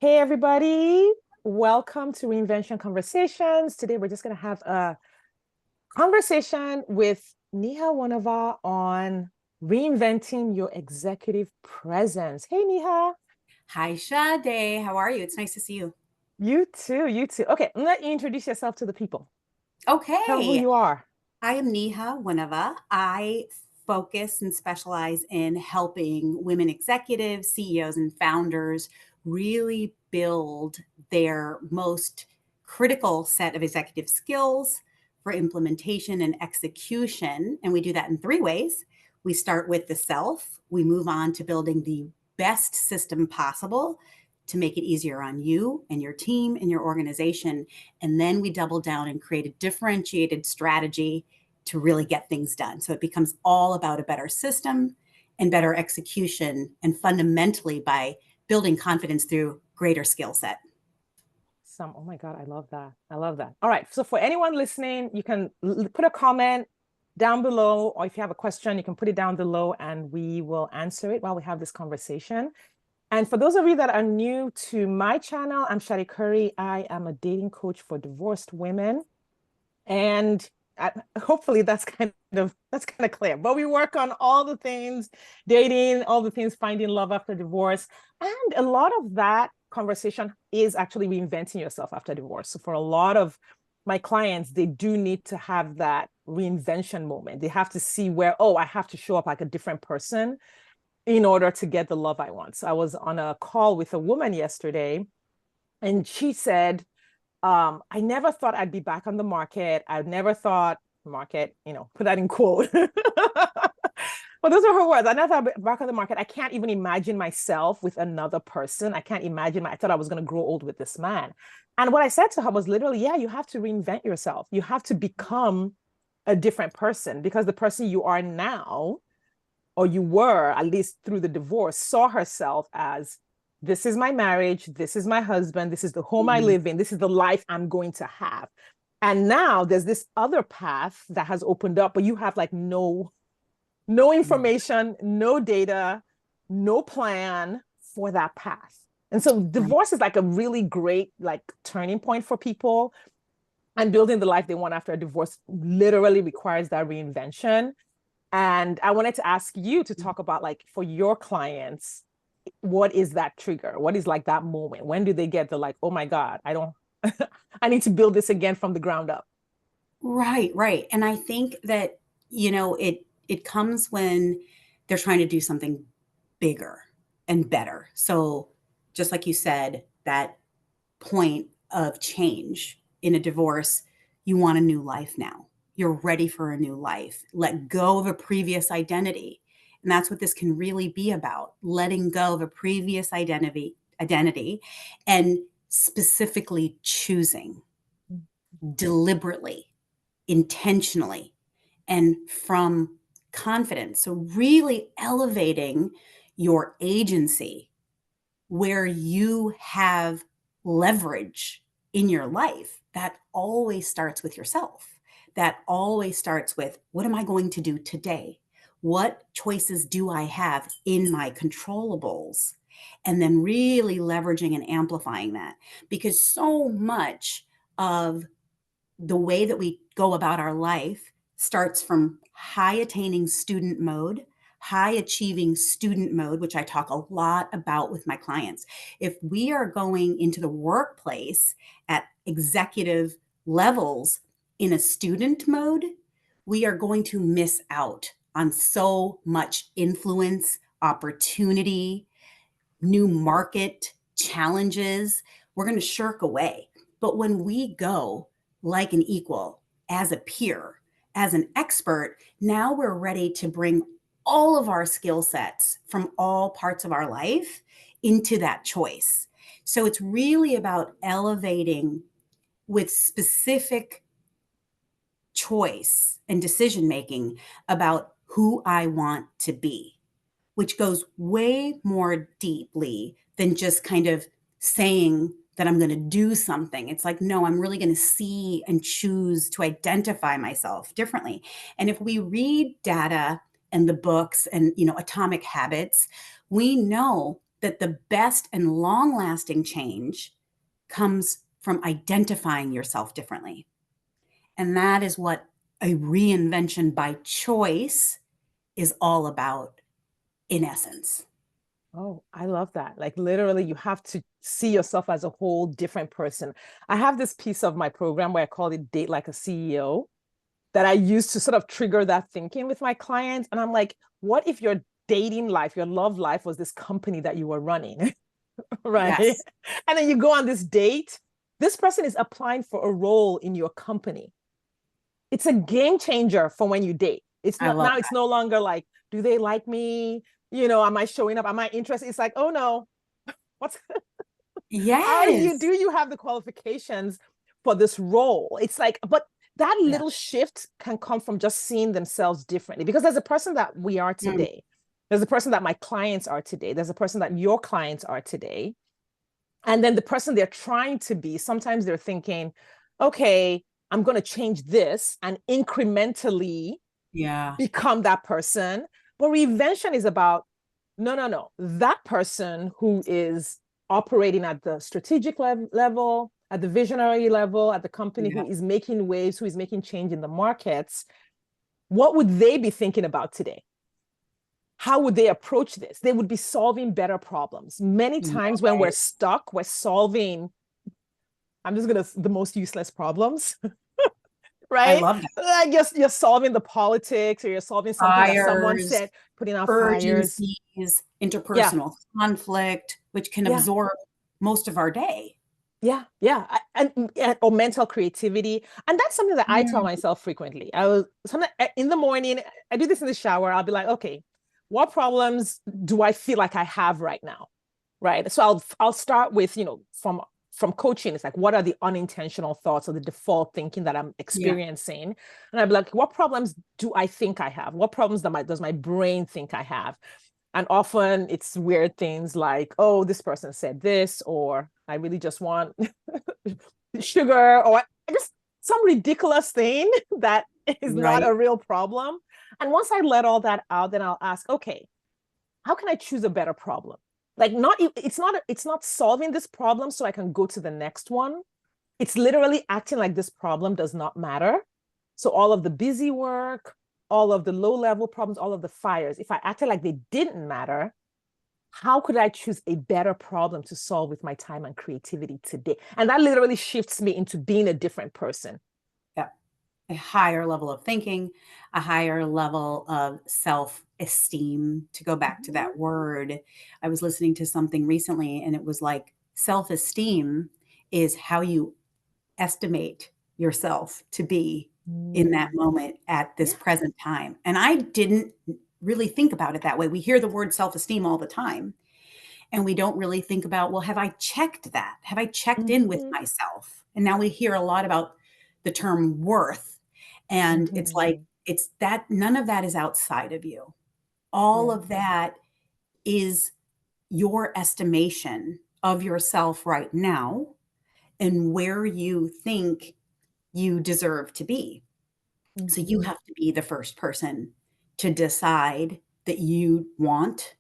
Hey, everybody. Welcome to Reinvention Conversations. Today, we're just going to have a conversation with Niha Wunnava on reinventing your executive presence. Hey, Niha. Hi, Sade. How are you? It's nice to see you. You too. You too. Okay, let you introduce yourself to the people. Tell them who Okay. you are. I am Niha Wunnava. I focus and specialize in helping women executives, CEOs, and founders really build their most critical set of executive skills for implementation and execution. And we do that in three ways. We start with the self, we move on to building the best system possible to make it easier on you and your team and your organization. And then we double down and create a differentiated strategy to really get things done. So it becomes all about a better system and better execution, and fundamentally by building confidence through greater skill set. Oh my God, I love that. I love that. All right. So for anyone listening, you can put a comment down below, or if you have a question, you can put it down below and we will answer it while we have this conversation. And for those of you that are new to my channel, I'm Shadi Curry. I am a dating coach for divorced women. And hopefully that's kind of clear. But we work on all the things, dating, all the things, finding love after divorce. And a lot of that conversation is actually reinventing yourself after divorce. So for a lot of my clients, they do need to have that reinvention moment. They have to see where, oh, I have to show up like a different person in order to get the love I want. So I was on a call with a woman yesterday, and she said, I never thought I'd be back on the market. I never thought market, put that in quote. But those are her words. I never thought I'd be back on the market. I can't even imagine myself with another person. I can't imagine. I thought I was going to grow old with this man. And what I said to her was literally, yeah, you have to reinvent yourself. You have to become a different person, because the person you are now, or you were, at least through the divorce, saw herself as, this is my marriage, this is my husband, this is the home I Mhm. live in, this is the life I'm going to have. And now there's this other path that has opened up, but you have like no information, no data, no plan for that path. And so Right. divorce is like a really great like turning point for people, and building the life they want after a divorce literally requires that reinvention. And I wanted to ask you to talk about, like, for your clients, what is that trigger? What is like that moment? When do they get the like, oh my God, I don't, I need to build this again from the ground up? Right, right. And I think that, it comes when they're trying to do something bigger and better. So just like you said, that point of change in a divorce, you want a new life now. You're ready for a new life. Let go of a previous identity. And that's what this can really be about, letting go of a previous identity and specifically choosing deliberately, intentionally, and from confidence. So really elevating your agency where you have leverage in your life. That always starts with yourself. That always starts with, what am I going to do today? What choices do I have in my controllables? And then really leveraging and amplifying that, because so much of the way that we go about our life starts from high attaining student mode, high achieving student mode, which I talk a lot about with my clients. If we are going into the workplace at executive levels in a student mode, we are going to miss out on so much influence, opportunity, new market challenges. We're going to shirk away. But when we go like an equal, as a peer, as an expert, now we're ready to bring all of our skill sets from all parts of our life into that choice. So it's really about elevating with specific choice and decision making about who I want to be, which goes way more deeply than just kind of saying that I'm going to do something. It's like, no, I'm really going to see and choose to identify myself differently. And if we read data and the books and, Atomic Habits, we know that the best and long lasting change comes from identifying yourself differently. And that is what a reinvention by choice is all about, in essence. Oh, I love that. Like literally, you have to see yourself as a whole different person. I have this piece of my program where I call it Date Like a CEO that I use to sort of trigger that thinking with my clients. And I'm like, what if your dating life, your love life was this company that you were running, right? Yes. And then you go on this date. This person is applying for a role in your company. It's a game changer for when you date. It's I not love now, it's no longer like, do they like me? Am I showing up? Am I interested? It's like, oh no, what's are you, do Yes. you have the qualifications for this role? It's like, but that Yeah. little shift can come from just seeing themselves differently because there's a person that we are Mm, today. There's a person that my clients are today. There's a person that your clients are today. And then the person they're trying to be, sometimes they're thinking, okay, I'm going to change this and incrementally yeah. become that person. But reinvention is about no, no, no. That person who is operating at the strategic level, at the visionary level, at the company Yeah. who is making waves, who is making change in the markets, what would they be thinking about today? How would they approach this? They would be solving better problems. Many times when we're Yes. stuck, we're solving, I'm just going to, the most useless problems, I right? love that. I guess you're solving the politics or you're solving something that someone Fires, said, putting out fires. urgencies, Yeah, interpersonal conflict, which can yeah, absorb most of our day. yeah, yeah. And or mental creativity. And that's something that I tell Mm, myself frequently. I was something in the morning, I do this in the shower. I'll be like, okay, what problems do I feel like I have right now? Right. So I'll start with, from coaching, it's like, what are the unintentional thoughts or the default thinking that I'm yeah. experiencing? And I'd be like, what problems do I think I have? What problems does my brain think I have? And often it's weird things like, oh, this person said this, or I really just want sugar, or just some ridiculous thing that is not Right. a real problem. And once I let all that out, then I'll ask, okay, how can I choose a better problem? Like it's not solving this problem so I can go to the next one. It's literally acting like this problem does not matter. So all of the busy work, all of the low level problems, all of the fires, if I acted like they didn't matter, how could I choose a better problem to solve with my time and creativity today? And that literally shifts me into being a different person. Yeah. A higher level of thinking, a higher level of self esteem. To go back to Mhm. that word, I was listening to something recently and it was like self esteem is how you estimate yourself to be in that Mm. moment at this Yeah. present time. And I didn't really think about it that way. We hear the word self esteem all the time. And we don't really think about, well, have I checked that? Have I checked in with Mhm. myself? And now we hear a lot about the term worth. And it's like, Mhm. it's that none of that is outside of you. All Yeah. of that is your estimation of yourself right now and where you think you deserve to be. So you Mhm. have to be the first person to decide that you want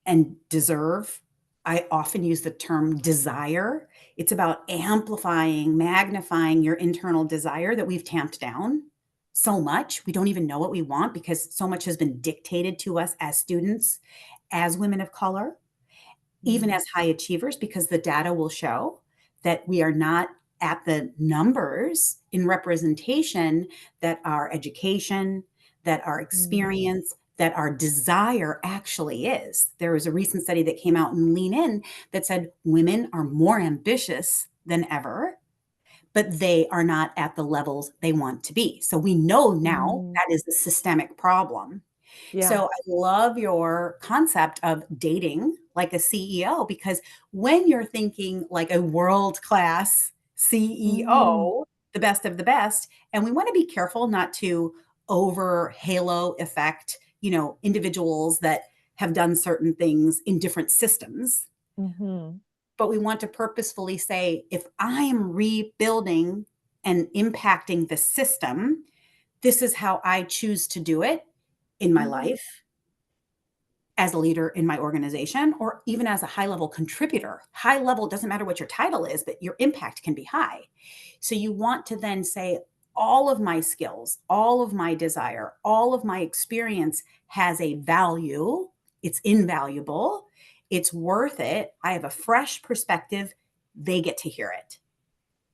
and deserve. I often use the term desire. It's about amplifying, magnifying your internal desire that we've tamped down so much. We don't even know what we want because so much has been dictated to us as students, as women of color, even Mm. as high achievers, because the data will show that we are not at the numbers in representation that our education, that our Mm. experience, that our desire actually is. There was a recent study that came out in Lean In that said women are more ambitious than ever, but they are not at the levels they want to be. So we know now Mm. that is a systemic problem. Yeah. So I love your concept of dating like a CEO because when you're thinking like a world class Mm. CEO, the best of the best, and we want to be careful not to over halo effect, individuals that have done certain things in different systems. Mhm. But we want to purposefully say, if I am rebuilding and impacting the system, this is how I choose to do it in my Mhm. life as a leader in my organization, or even as a high level contributor. High level doesn't matter what your title is, but your impact can be high. So you want to then say, all of my skills, all of my desire, all of my experience has a value. It's invaluable. It's worth it. I have a fresh perspective. They get to hear it.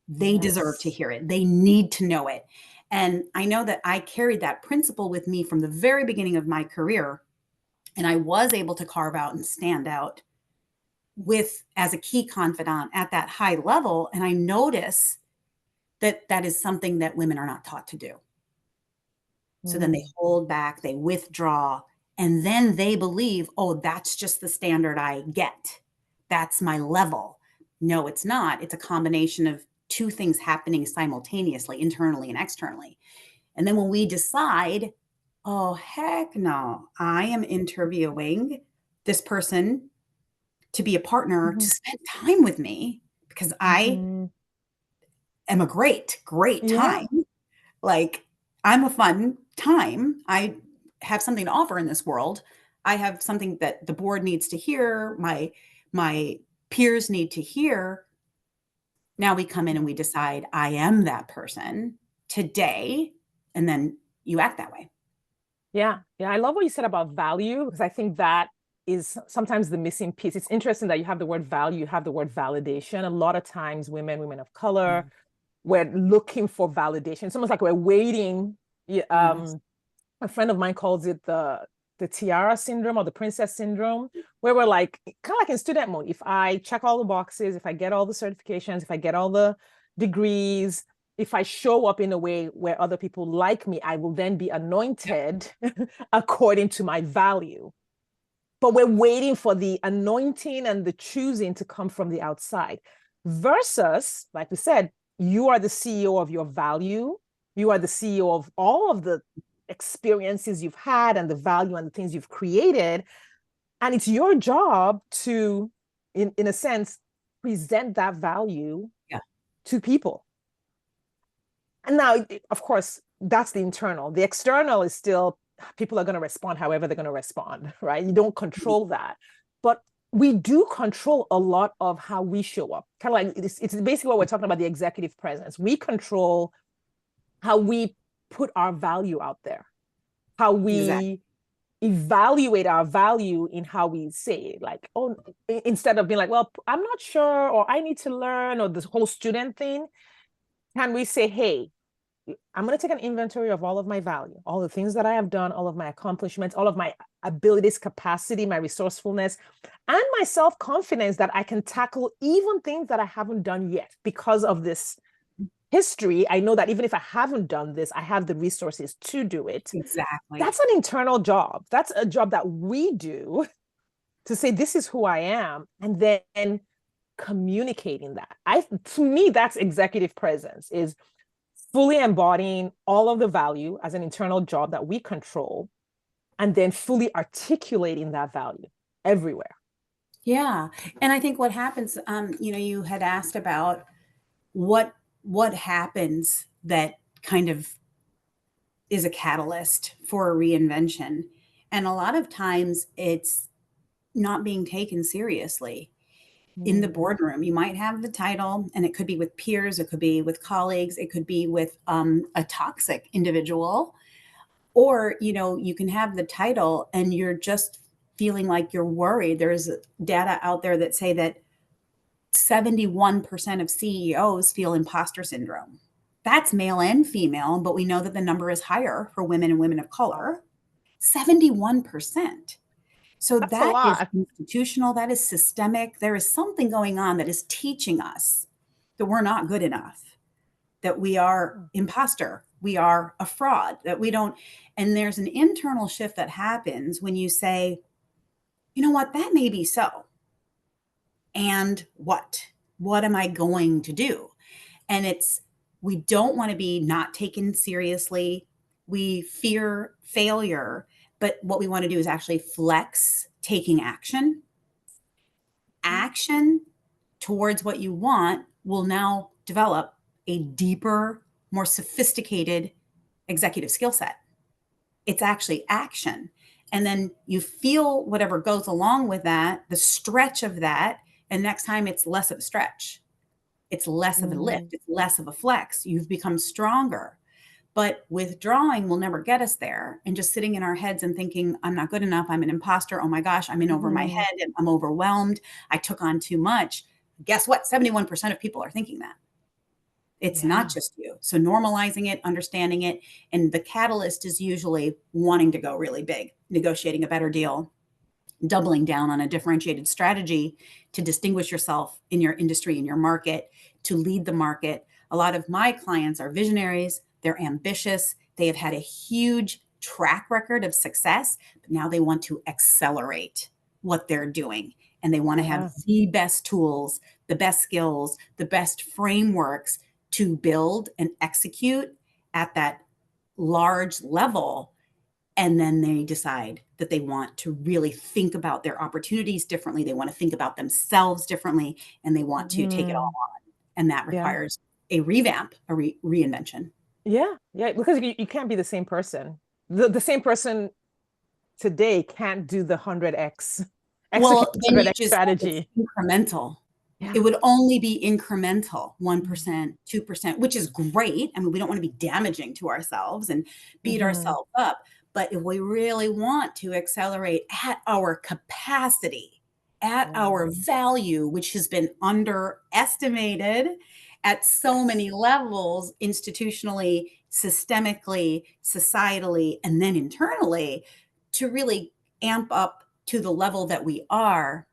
They deserve to hear it. They need to know it. And I know that I carried that principle with me from the very beginning of my career. And I was able to carve out and stand out with as a key confidant at that high level. And I notice that that is something that women are not taught to do. So then they hold back, they withdraw, and then they believe, oh, that's just the standard I get. That's my level. No, it's not. It's a combination of two things happening simultaneously, internally and externally. And then when we decide, oh, heck no, I am interviewing this person to be a partner, to spend time with me because I am a great Yeah. time. Like, I'm a fun time. I have something to offer in this world. I have something that the board needs to hear, my peers need to hear. Now we come in and we decide I am that person today, and then you act that way. Yeah. Yeah. I love what you said about value because I think that is sometimes the missing piece. It's interesting that you have the word value, you have the word validation. A lot of times, women of color, we're looking for validation. It's almost like we're waiting. Yes. A friend of mine calls it the tiara syndrome or the princess syndrome, where we're like, kind of like in student mode. If I check all the boxes, if I get all the certifications, if I get all the degrees, if I show up in a way where other people like me, I will then be anointed according to my value. But we're waiting for the anointing and the choosing to come from the outside. Versus, like we said, you are the CEO of your value. You are the CEO of all of the experiences you've had and the value and the things you've created. And it's your job to, in a sense, present that value to people. And now, of course, that's the internal. The external is still people are going to respond however they're going to respond, right? You don't control that. But we do control a lot of how we show up. Kind of like it's basically what we're talking about, the executive presence. We control how we put our value out there, how we Exactly. evaluate our value in how we say it. Like, oh, instead of being like, well, I'm not sure, or I need to learn, or this whole student thing, can we say, hey, I'm going to take an inventory of all of my value, all the things that I have done, all of my accomplishments, all of my abilities, capacity, my resourcefulness, and my self-confidence that I can tackle even things that I haven't done yet because of this history. I know that even if I haven't done this, I have the resources to do it. Exactly. That's an internal job. That's a job that we do to say, this is who I am. And then communicating that. To me, that's executive presence, is fully embodying all of the value as an internal job that we control, and then fully articulating that value everywhere. Yeah. And I think what happens, you had asked about what happens that kind of is a catalyst for a reinvention. And a lot of times it's not being taken seriously in the boardroom. You might have the title, and it could be with peers, it could be with colleagues, it could be with a toxic individual, or you can have the title and you're just feeling like you're worried. There's data out there that say that 71% of CEOs feel imposter syndrome. That's male and female, but we know that the number is higher for women and women of color. 71%. So That's a that is lot. institutional, that is systemic. There is something going on that is teaching us that we're not good enough, that we are imposter, we are a fraud, that we don't. And there's an internal shift that happens when you say, you know what, that may be so. And what? What am I going to do? And we don't want to be not taken seriously. We fear failure, but what we want to do is actually flex taking action. Action towards what you want will now develop a deeper, more sophisticated executive skill set. It's actually action. And then you feel whatever goes along with that, the stretch of that. And next time it's less of a stretch. It's less of a lift. It's less of a flex. You've become stronger. But withdrawing will never get us there. And just sitting in our heads and thinking, I'm not good enough. I'm an imposter. Oh my gosh, I'm in over my head. And I'm overwhelmed. I took on too much. Guess what? 71% of people are thinking that. It's not just you. So normalizing it, understanding it. And the catalyst is usually wanting to go really big, negotiating a better deal, doubling down on a differentiated strategy to distinguish yourself in your industry, in your market, to lead the market. A lot of my clients are visionaries. They're ambitious. They have had a huge track record of success, but now they want to accelerate what they're doing. And they want to have the best tools, the best skills, the best frameworks to build and execute at that large level. And then they decide that they want to really think about their opportunities differently. They want to think about themselves differently, and they want to take it all on. And that requires a revamp, a reinvention. Yeah. Because you can't be the same person. The same person today can't do the 100x Well, then you 100x just strategy. Incremental. It would only be incremental, 1%, 2%, which is great. I mean, we don't want to be damaging to ourselves and beat ourselves up. But if we really want to accelerate at our capacity, at our value, which has been underestimated at so many levels, institutionally, systemically, societally, and then internally, to really amp up to the level that we are,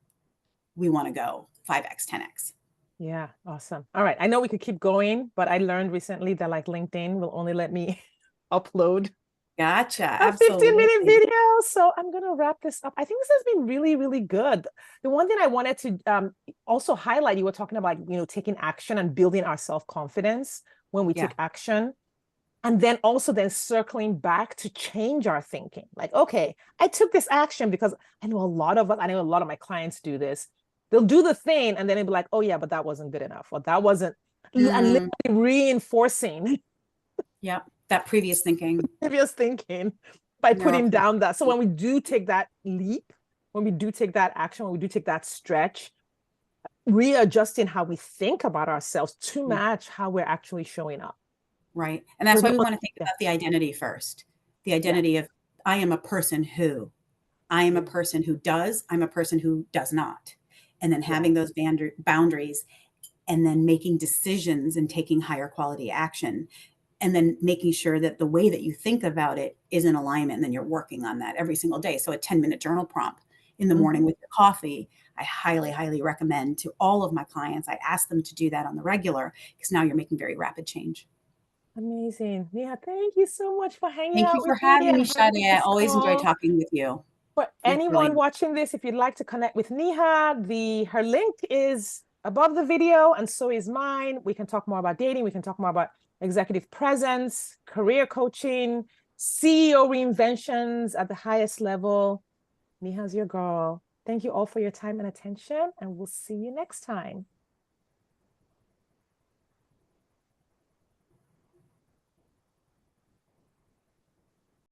we want to go 5x, 10x. Yeah, awesome. All right. I know we could keep going, but I learned recently that like LinkedIn will only let me upload Gotcha. a 15-minute Absolutely. video. So I'm going to wrap this up. I think this has been really, really good. The one thing I wanted to also highlight, you were talking about, taking action and building our self-confidence when we take action. And then also then circling back to change our thinking. Like, okay, I took this action because I know a lot of my clients do this. They'll do the thing and then they'll be like, oh yeah, but that wasn't good enough. Or that wasn't, and literally reinforcing that previous thinking by putting down that. So when we do take that leap, when we do take that action, when we do take that stretch, readjusting how we think about ourselves to match how we're actually showing up. Right. And that's why we want to think about the identity first. The identity of, I am a person who, I am a person who does, I'm a person who does not. And then having those boundaries and then making decisions and taking higher quality action. And then making sure that the way that you think about it is in alignment. And then you're working on that every single day. So a 10-minute journal prompt in the morning with your coffee, I highly, highly recommend to all of my clients. I ask them to do that on the regular because now you're making very rapid change. Amazing. Yeah, thank you so much for hanging Thank out you for with me having me, and having Sade. I this always enjoy call. talking with you. For anyone watching this, if you'd like to connect with Niha, her link is above the video, and so is mine. We can talk more about dating. We can talk more about executive presence, career coaching, CEO reinventions at the highest level. Niha's your girl. Thank you all for your time and attention, and we'll see you next time.